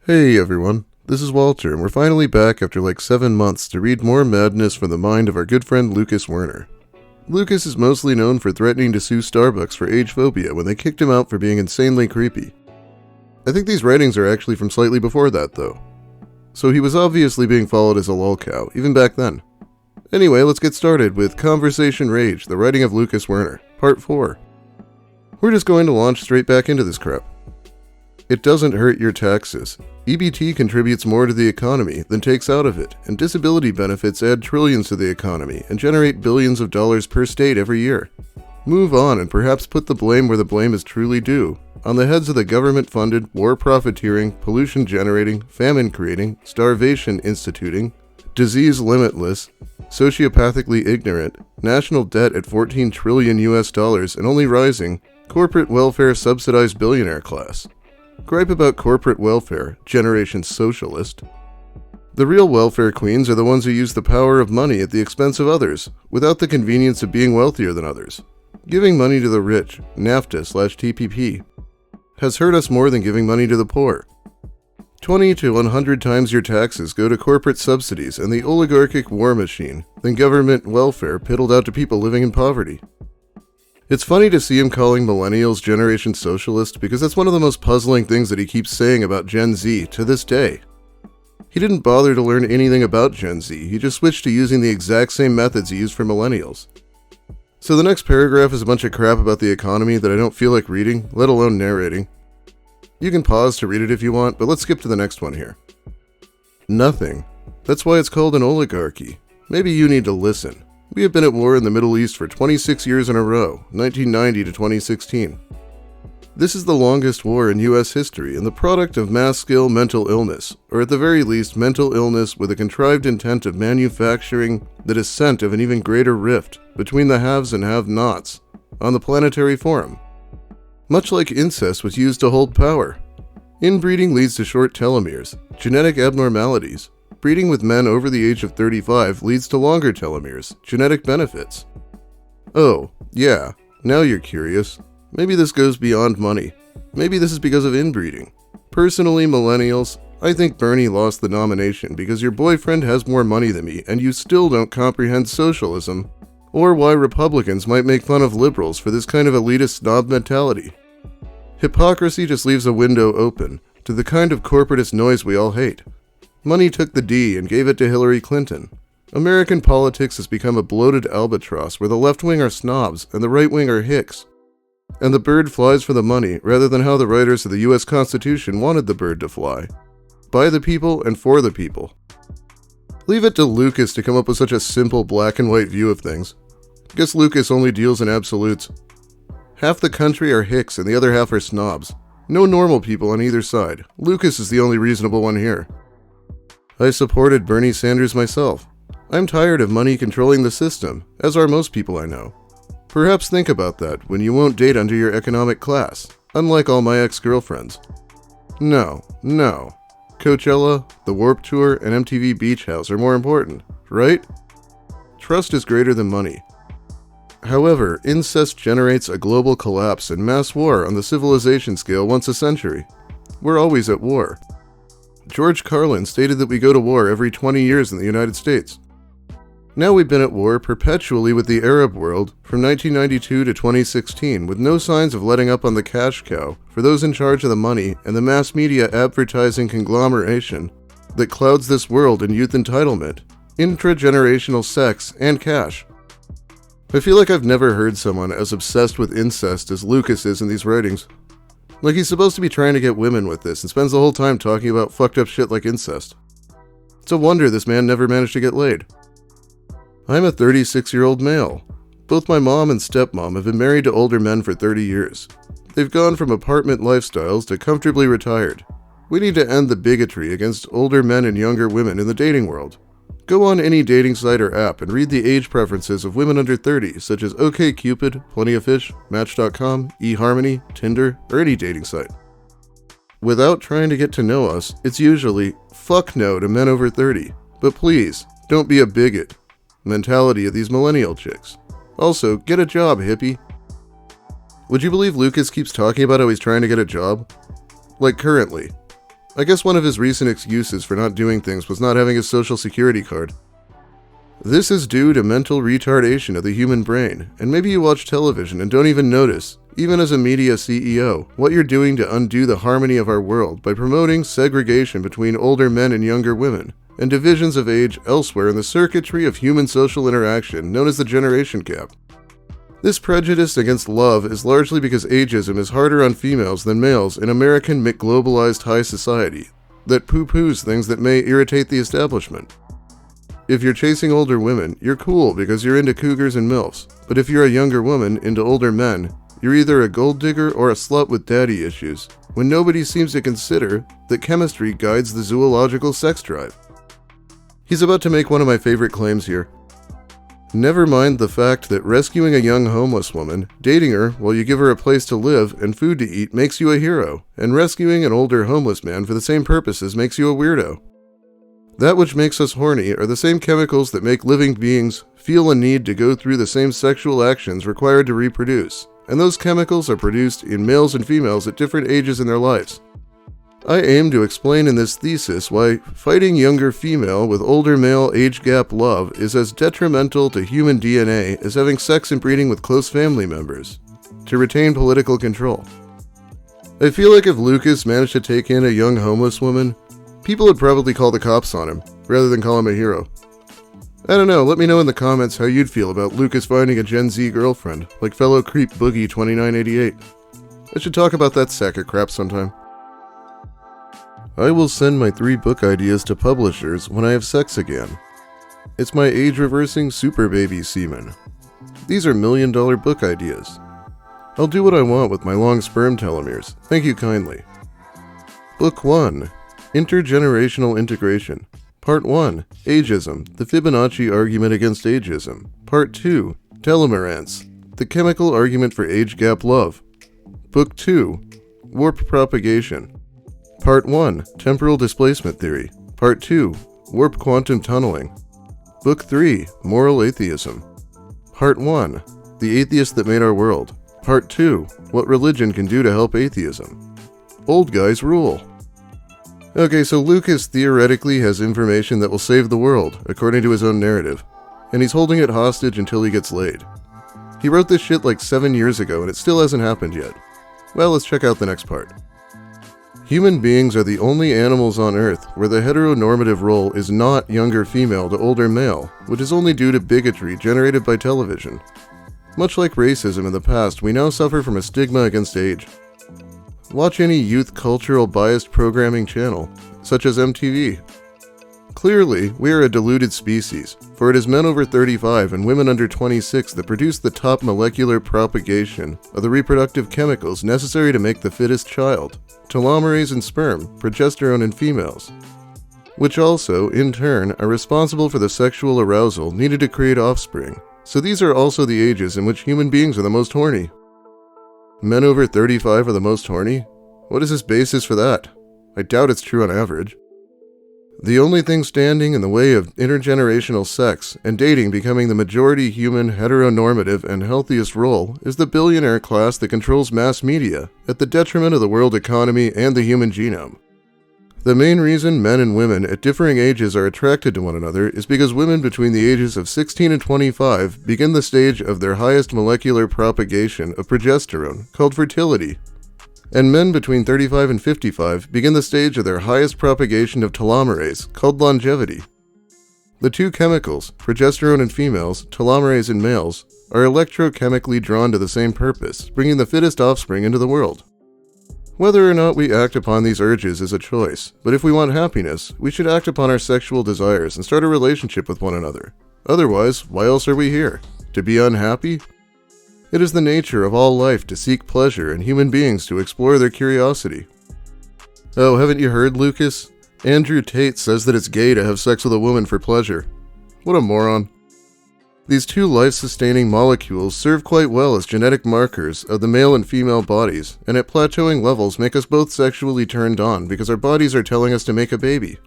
Hey everyone, this is Walter, and we're finally back after like 7 months to read more madness from the mind of our good friend Lucas Werner. Lucas is mostly known for threatening to sue Starbucks for age phobia when they kicked him out for being insanely creepy. I think these writings are actually from slightly before that though. So he was obviously being followed as a lolcow, even back then. Anyway, let's get started with Conversationrage, the writing of Lucas Werner, Part 4. We're just going to launch straight back into this crap. It doesn't hurt your taxes. EBT contributes more to the economy than takes out of it, and disability benefits add trillions to the economy and generate billions of dollars per state every year. Move on and perhaps put the blame where the blame is truly due, on the heads of the government-funded, war-profiteering, pollution-generating, famine-creating, starvation-instituting, disease-limitless, sociopathically ignorant, national debt at $14 trillion and only rising, corporate welfare-subsidized billionaire class. Gripe about corporate welfare, Generation Socialist. The real welfare queens are the ones who use the power of money at the expense of others, without the convenience of being wealthier than others. Giving money to the rich, NAFTA/TPP, has hurt us more than giving money to the poor. 20 to 100 times your taxes go to corporate subsidies and the oligarchic war machine than government welfare piddled out to people living in poverty. It's funny to see him calling millennials Generation Socialist because that's one of the most puzzling things that he keeps saying about Gen Z to this day. He didn't bother to learn anything about Gen Z, he just switched to using the exact same methods he used for millennials. So the next paragraph is a bunch of crap about the economy that I don't feel like reading, let alone narrating. You can pause to read it if you want, but let's skip to the next one here. Nothing. That's why it's called an oligarchy. Maybe you need to listen. We have been at war in the Middle East for 26 years in a row, 1990 to 2016. This is the longest war in U.S. history and the product of mass-scale mental illness, or at the very least mental illness with a contrived intent of manufacturing the descent of an even greater rift between the haves and have-nots on the planetary forum. Much like incest was used to hold power. Inbreeding leads to short telomeres, genetic abnormalities. Breeding with men over the age of 35 leads to longer telomeres, genetic benefits. Oh, yeah, now you're curious. Maybe this goes beyond money. Maybe this is because of inbreeding. Personally, millennials, I think Bernie lost the nomination because your boyfriend has more money than me and you still don't comprehend socialism, or why Republicans might make fun of liberals for this kind of elitist snob mentality. Hypocrisy just leaves a window open to the kind of corporatist noise we all hate. Money took the D and gave it to Hillary Clinton. American politics has become a bloated albatross where the left wing are snobs and the right wing are hicks. And the bird flies for the money rather than how the writers of the US Constitution wanted the bird to fly. By the people and for the people. Leave it to Lucas to come up with such a simple black and white view of things. Guess Lucas only deals in absolutes. Half the country are hicks and the other half are snobs. No normal people on either side. Lucas is the only reasonable one here. I supported Bernie Sanders myself. I'm tired of money controlling the system, as are most people I know. Perhaps think about that when you won't date under your economic class, unlike all my ex-girlfriends. No. Coachella, the Warped Tour, and MTV Beach House are more important, right? Trust is greater than money. However, incest generates a global collapse and mass war on the civilization scale once a century. We're always at war. George Carlin stated that we go to war every 20 years in the United States. Now we've been at war perpetually with the Arab world from 1992 to 2016 with no signs of letting up on the cash cow for those in charge of the money and the mass media advertising conglomeration that clouds this world in youth entitlement, intra-generational sex, and cash. I feel like I've never heard someone as obsessed with incest as Lucas is in these writings. Like he's supposed to be trying to get women with this and spends the whole time talking about fucked up shit like incest. It's a wonder this man never managed to get laid. I'm a 36-year-old male. Both my mom and stepmom have been married to older men for 30 years. They've gone from apartment lifestyles to comfortably retired. We need to end the bigotry against older men and younger women in the dating world. Go on any dating site or app and read the age preferences of women under 30, such as OkCupid, Plenty of Fish, Match.com, eHarmony, Tinder, or any dating site. Without trying to get to know us, it's usually, fuck no to men over 30, but please, don't be a bigot. Mentality of these millennial chicks. Also, get a job, hippie. Would you believe Lucas keeps talking about how he's trying to get a job? Like currently. I guess one of his recent excuses for not doing things was not having his social security card. This is due to mental retardation of the human brain, and maybe you watch television and don't even notice, even as a media CEO, what you're doing to undo the harmony of our world by promoting segregation between older men and younger women, and divisions of age elsewhere in the circuitry of human social interaction known as the generation gap. This prejudice against love is largely because ageism is harder on females than males in American McGlobalized high society that poo-poos things that may irritate the establishment. If you're chasing older women, you're cool because you're into cougars and MILFs, but if you're a younger woman into older men, you're either a gold digger or a slut with daddy issues, when nobody seems to consider that chemistry guides the zoological sex drive. He's about to make one of my favorite claims here. Never mind the fact that rescuing a young homeless woman, dating her while you give her a place to live and food to eat makes you a hero, and rescuing an older homeless man for the same purposes makes you a weirdo. That which makes us horny are the same chemicals that make living beings feel a need to go through the same sexual actions required to reproduce, and those chemicals are produced in males and females at different ages in their lives. I aim to explain in this thesis why fighting younger female with older male age gap love is as detrimental to human DNA as having sex and breeding with close family members, to retain political control. I feel like if Lucas managed to take in a young homeless woman, people would probably call the cops on him, rather than call him a hero. I don't know, let me know in the comments how you'd feel about Lucas finding a Gen Z girlfriend, like fellow creep Boogie 2988. I should talk about that sack of crap sometime. I will send my 3 book ideas to publishers when I have sex again. It's my age-reversing super baby semen. These are $1 million book ideas. I'll do what I want with my long sperm telomeres. Thank you kindly. Book 1. Intergenerational Integration. Part 1. Ageism, the Fibonacci argument against ageism. Part 2. Telomerance, the chemical argument for age gap love. Book 2. Warp propagation. Part 1. Temporal displacement theory. Part 2. Warp quantum tunneling. Book 3. Moral atheism. Part 1. The atheist that made our world. Part 2. What religion can do to help atheism. Old guys rule. Okay, so Lucas theoretically has information that will save the world, according to his own narrative, and he's holding it hostage until he gets laid. He wrote this shit like 7 years ago, and it still hasn't happened yet. Well, let's check out the next part. Human beings are the only animals on Earth where the heteronormative role is not younger female to older male, which is only due to bigotry generated by television. Much like racism in the past, we now suffer from a stigma against age. Watch any youth cultural biased programming channel, such as MTV. Clearly, we are a deluded species, for it is men over 35 and women under 26 that produce the top molecular propagation of the reproductive chemicals necessary to make the fittest child, telomerase in sperm, progesterone in females, which also, in turn, are responsible for the sexual arousal needed to create offspring. So these are also the ages in which human beings are the most horny. Men over 35 are the most horny? What is his basis for that? I doubt it's true on average. The only thing standing in the way of intergenerational sex and dating becoming the majority human heteronormative and healthiest role is the billionaire class that controls mass media at the detriment of the world economy and the human genome. The main reason men and women at differing ages are attracted to one another is because women between the ages of 16 and 25 begin the stage of their highest molecular propagation of progesterone, called fertility, and men between 35 and 55 begin the stage of their highest propagation of telomerase, called longevity. The two chemicals, progesterone in females, telomerase in males, are electrochemically drawn to the same purpose, bringing the fittest offspring into the world. Whether or not we act upon these urges is a choice, but if we want happiness, we should act upon our sexual desires and start a relationship with one another. Otherwise, why else are we here? To be unhappy? It is the nature of all life to seek pleasure and human beings to explore their curiosity. Oh, haven't you heard, Lucas? Andrew Tate says that it's gay to have sex with a woman for pleasure. What a moron. These two life-sustaining molecules serve quite well as genetic markers of the male and female bodies, and at plateauing levels make us both sexually turned on because our bodies are telling us to make a baby.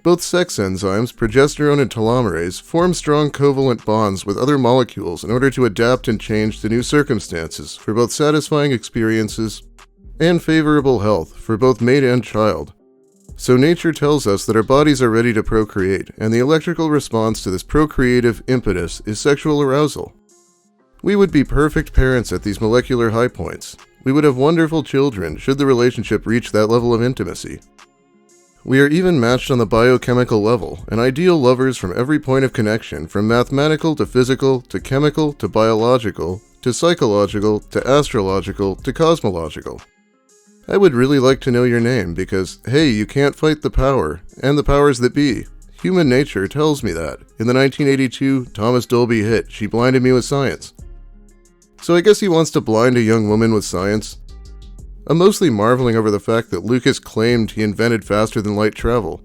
Both sex enzymes, progesterone and telomerase, form strong covalent bonds with other molecules in order to adapt and change to new circumstances for both satisfying experiences and favorable health for both mate and child. So nature tells us that our bodies are ready to procreate, and the electrical response to this procreative impetus is sexual arousal. We would be perfect parents at these molecular high points. We would have wonderful children should the relationship reach that level of intimacy. We are even matched on the biochemical level, and ideal lovers from every point of connection, from mathematical to physical to chemical to biological to psychological to astrological to cosmological. I would really like to know your name because, hey, you can't fight the power, and the powers that be. Human nature tells me that. In the 1982 Thomas Dolby hit, She Blinded Me with Science. So I guess he wants to blind a young woman with science. I'm mostly marveling over the fact that Lucas claimed he invented faster-than-light travel.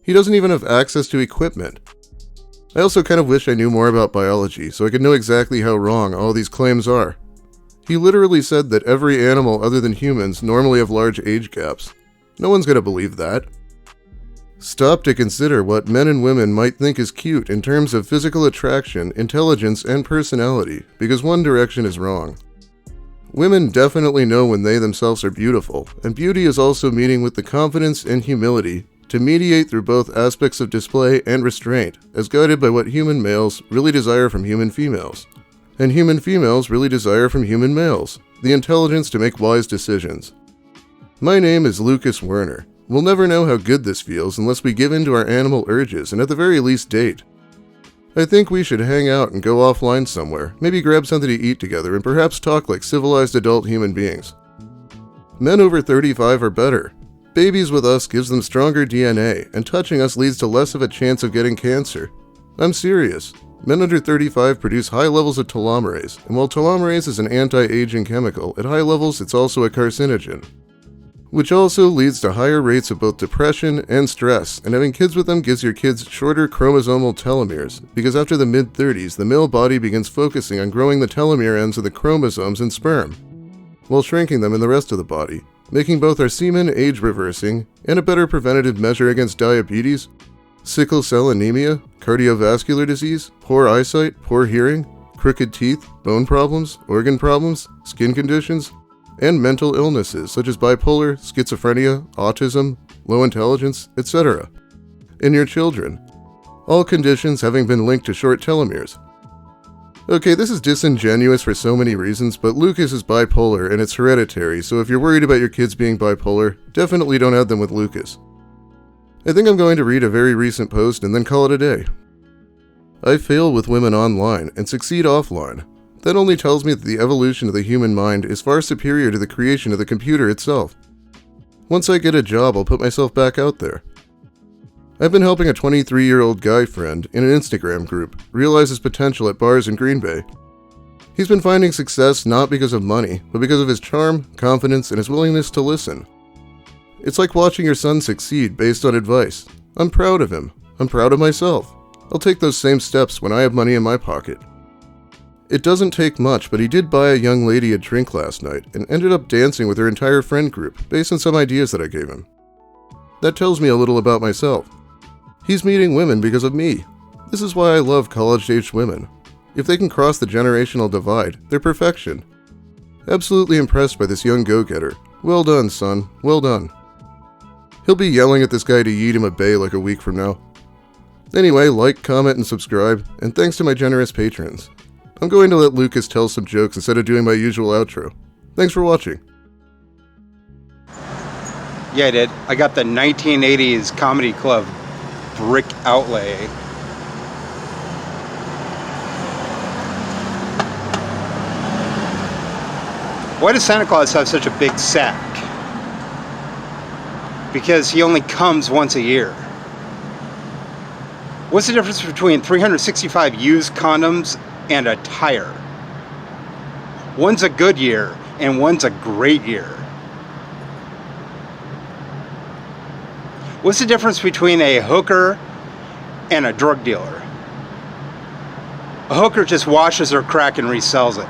He doesn't even have access to equipment. I also kind of wish I knew more about biology so I could know exactly how wrong all these claims are. He literally said that every animal other than humans normally have large age gaps. No one's gonna believe that. Stop to consider what men and women might think is cute in terms of physical attraction, intelligence, and personality, because one direction is wrong. Women definitely know when they themselves are beautiful, and beauty is also meeting with the confidence and humility to mediate through both aspects of display and restraint, as guided by what human males really desire from human females. And human females really desire from human males, the intelligence to make wise decisions. My name is Lucas Werner. We'll never know how good this feels unless we give in to our animal urges and at the very least date. I think we should hang out and go offline somewhere, maybe grab something to eat together and perhaps talk like civilized adult human beings. Men over 35 are better. Babies with us gives them stronger DNA, and touching us leads to less of a chance of getting cancer. I'm serious. Men under 35 produce high levels of telomerase, and while telomerase is an anti-aging chemical, at high levels it's also a carcinogen, which also leads to higher rates of both depression and stress, and having kids with them gives your kids shorter chromosomal telomeres, because after the mid-30s, the male body begins focusing on growing the telomere ends of the chromosomes in sperm, while shrinking them in the rest of the body, making both our semen age-reversing and a better preventative measure against diabetes, sickle cell anemia, cardiovascular disease, poor eyesight, poor hearing, crooked teeth, bone problems, organ problems, skin conditions, and mental illnesses such as bipolar, schizophrenia, autism, low intelligence, etc. in your children, all conditions having been linked to short telomeres. Okay, this is disingenuous for so many reasons, but Lucas is bipolar and it's hereditary, so if you're worried about your kids being bipolar, definitely don't have them with Lucas. I think I'm going to read a very recent post and then call it a day. I fail with women online and succeed offline. That only tells me that the evolution of the human mind is far superior to the creation of the computer itself. Once I get a job, I'll put myself back out there. I've been helping a 23-year-old guy friend in an Instagram group realize his potential at bars in Green Bay. He's been finding success not because of money, but because of his charm, confidence, and his willingness to listen. It's like watching your son succeed based on advice. I'm proud of him. I'm proud of myself. I'll take those same steps when I have money in my pocket. It doesn't take much, but he did buy a young lady a drink last night and ended up dancing with her entire friend group based on some ideas that I gave him. That tells me a little about myself. He's meeting women because of me. This is why I love college-aged women. If they can cross the generational divide, they're perfection. Absolutely impressed by this young go-getter. Well done, son. Well done. He'll be yelling at this guy to yeet him a bay like a week from now. Anyway, like, comment, and subscribe, and thanks to my generous patrons. I'm going to let Lucas tell some jokes instead of doing my usual outro. Thanks for watching. Yeah, I did. I got the 1980s comedy club brick outlay. Why does Santa Claus have such a big sack? Because he only comes once a year. What's the difference between 365 used condoms and a tire? One's a good year and one's a great year. What's the difference between a hooker and a drug dealer? A hooker just washes her crack and resells it.